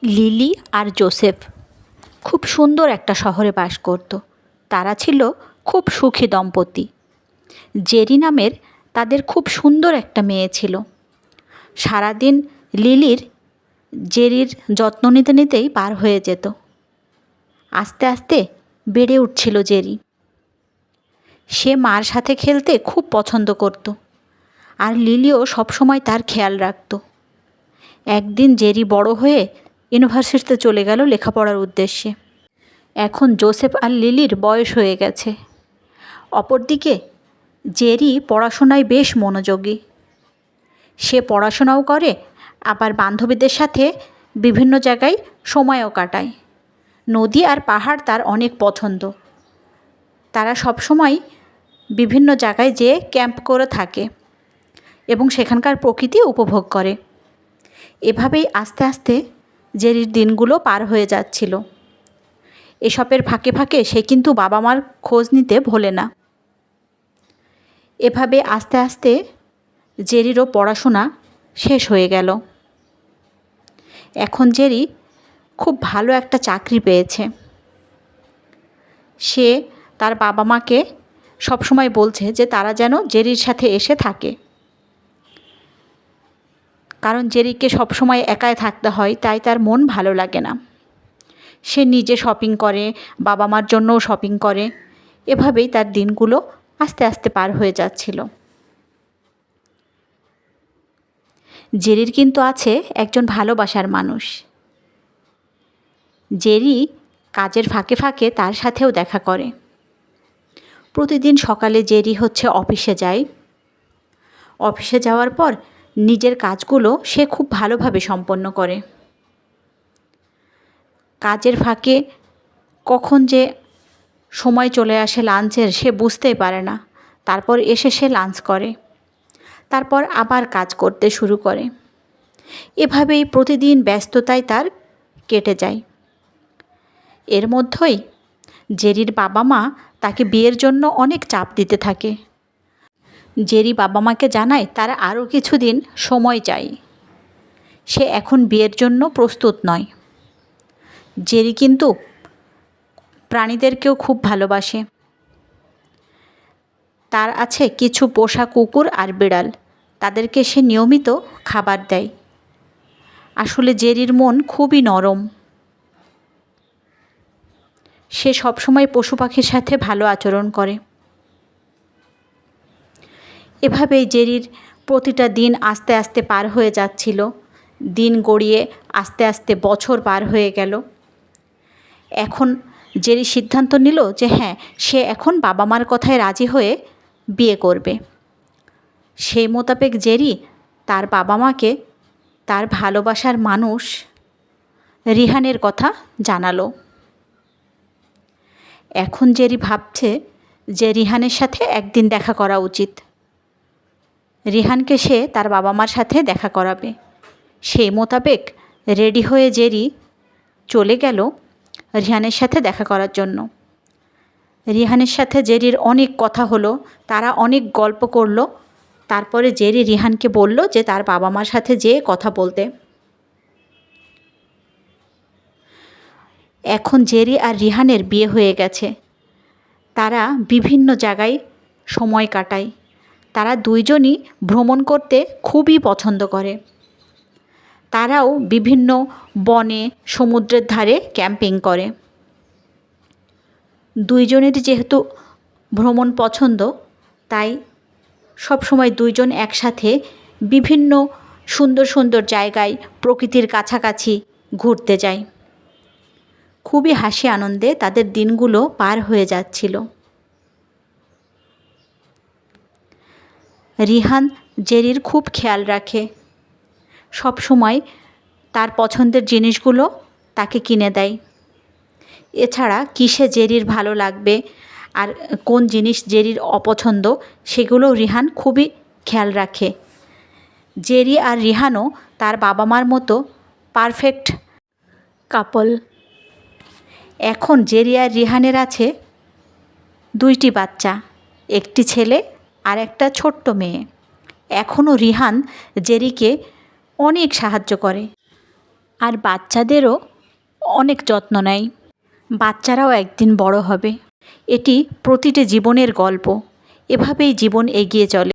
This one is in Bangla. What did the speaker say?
লিলি আর জোসেফ খুব সুন্দর একটা শহরে বাস করত। তারা ছিল খুব সুখী দম্পতি। জেরি নামের তাদের খুব সুন্দর একটা মেয়ে ছিল। সারাদিন লিলির জেরির যত্ন নিতে নিতেই পার হয়ে যেত। আস্তে আস্তে বেড়ে উঠছিল জেরি। সে মার সাথে খেলতে খুব পছন্দ করত, আর লিলিও সবসময় তার খেয়াল রাখত। একদিন জেরি বড় হয়ে ইউনিভার্সিটিতে চলে গেল লেখাপড়ার উদ্দেশ্যে। এখন জোসেফ আর লিলির বয়স হয়ে গেছে। অপরদিকে জেরি পড়াশোনায় বেশ মনোযোগী। সে পড়াশোনাও করে, আবার বান্ধবীদের সাথে বিভিন্ন জায়গায় সময়ও কাটায়। নদী আর পাহাড় তার অনেক পছন্দ। তারা সবসময় বিভিন্ন জায়গায় যেয়ে ক্যাম্প করে থাকে এবং সেখানকার প্রকৃতি উপভোগ করে। এভাবেই আস্তে আস্তে জেরির দিনগুলো পার হয়ে যাচ্ছিল। এসবের ফাঁকে ফাঁকে সে কিন্তু বাবা মার খোঁজ নিতে ভোলে না। এভাবে আস্তে আস্তে জেরিরও পড়াশোনা শেষ হয়ে গেল। এখন জেরি খুব ভালো একটা চাকরি পেয়েছে। সে তার বাবা মাকে সবসময় বলছে যে তারা যেন জেরির সাথে এসে থাকে, কারণ জেরিকে সবসময় একাই থাকতে হয়, তাই তার মন ভালো লাগে না। সে নিজে শপিং করে, বাবা মার জন্যও শপিং করে। এভাবেই তার দিনগুলো আস্তে আস্তে পার হয়ে যাচ্ছিল। জেরির কিন্তু আছে একজন ভালোবাসার মানুষ। জেরি কাজের ফাঁকে ফাঁকে তার সাথেও দেখা করে। প্রতিদিন সকালে জেরি অফিসে যায়। অফিসে যাওয়ার পর নিজের কাজগুলো সে খুব ভালোভাবে সম্পন্ন করে। কাজের ফাঁকে কখন যে সময় চলে আসে লাঞ্চের সে বুঝতেই পারে না। তারপর এসে সে লাঞ্চ করে, তারপর আবার কাজ করতে শুরু করে। এভাবেই প্রতিদিন ব্যস্ততায় তার কেটে যায়। এর মধ্যেই জেরির বাবা মা তাকে বিয়ের জন্য অনেক চাপ দিতে থাকে। জেরি বাবা মাকে জানায় তার আরও কিছুদিন সময় চাই, সে এখন বিয়ের জন্য প্রস্তুত নয়। জেরি কিন্তু প্রাণীদেরকেও খুব ভালোবাসে। তার আছে কিছু পোষা কুকুর আর বিড়াল, তাদেরকে সে নিয়মিত খাবার দেয়। আসলে জেরির মন খুবই নরম। সে সবসময় পশু পাখির সাথে ভালো আচরণ করে। এভাবেই জেরির প্রতিটা দিন আস্তে আস্তে পার হয়ে যাচ্ছিল। দিন গড়িয়ে আস্তে আস্তে বছর পার হয়ে গেল। এখন জেরি সিদ্ধান্ত নিল যে হ্যাঁ, সে এখন বাবা মার কথায় রাজি হয়ে বিয়ে করবে। সেই মোতাবেক জেরি তার বাবা মাকে তার ভালোবাসার মানুষ রিহানের কথা জানালো। এখন জেরি ভাবছে যে রিহানের সাথে একদিন দেখা করা উচিত। রিহানকে সে তার বাবা মার সাথে দেখা করাবে। সেই মোতাবেক রেডি হয়ে জেরি চলে গেল রিহানের সাথে দেখা করার জন্য। রিহানের সাথে জেরির অনেক কথা হলো, তারা অনেক গল্প করলো। তারপরে জেরি রিহানকে বলল যে তার বাবা মার সাথে যেয়ে কথা বলতে। এখন জেরি আর রিহানের বিয়ে হয়ে গেছে। তারা বিভিন্ন জায়গায় সময় কাটায়। তারা দুইজনই ভ্রমণ করতে খুবই পছন্দ করে। তারাও বিভিন্ন বনে, সমুদ্রের ধারে ক্যাম্পিং করে। দুইজনেরই যেহেতু ভ্রমণ পছন্দ, তাই সবসময় দুইজন একসাথে বিভিন্ন সুন্দর সুন্দর জায়গায় প্রকৃতির কাছাকাছি ঘুরতে যায়। খুবই হাসি আনন্দে তাদের দিনগুলো পার হয়ে যাচ্ছিল। রিহান জেরির খুব খেয়াল রাখে। সব সময় তার পছন্দের জিনিসগুলো তাকে কিনে দেয়। এছাড়া কিসে জেরির ভালো লাগবে আর কোন জিনিস জেরির অপছন্দ, সেগুলো রিহান খুবই খেয়াল রাখে। জেরি আর রিহানও তার বাবা মার মতো পারফেক্ট কাপল। এখন জেরি আর রিহানের আছে দুইটি বাচ্চা, একটি ছেলে আর একটা ছোট্ট মেয়ে। এখনও রিহান জেরিকে অনেক সাহায্য করে। আর বাচ্চাদেরও অনেক যত্ন নেয়। বাচ্চারাও একদিন বড় হবে। এটি প্রতিটি জীবনের গল্প। এভাবেই জীবন এগিয়ে চলে।